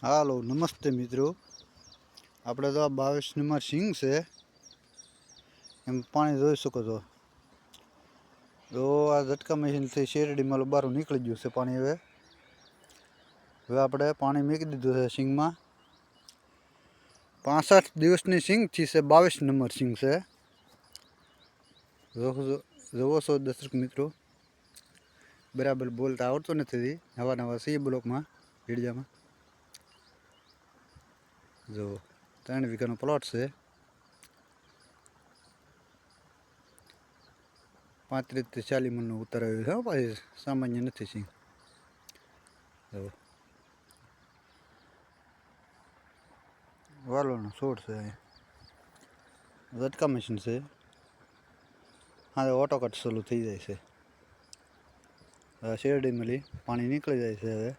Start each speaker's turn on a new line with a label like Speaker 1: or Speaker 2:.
Speaker 1: હાલો નમસ્તે મિત્રો, આપણે તો આ 22 નંબર સિંગ છે એમ પાણી જોઈ શકો છો. તો આ ઝટકા મશીનથી શેરડીમાં બહાર નીકળી ગયું છે પાણી. હવે આપણે પાણી મૂકી દીધું છે સિંગમાં. 65 દિવસની સિંગ છે, 22 નંબર સિંગ છે. જોવો છો દર્શક મિત્રો, બરાબર બોલતા આવડતો નથી. નવા સી બ્લોકમાં વિડીયામાં જો 3 વીઘાનો પ્લોટ છે. 35 થી 40 મણનો ઉતાર આવ્યો છે. પાછી સામાન્ય નથી સિંગ. જો વાલોનો છોડ છે, ઝટકા મશીન છે. હા, ઓટો કટ ચાલુ થઈ જાય છે. શેરડી મળી પાણી નીકળી જાય છે હવે.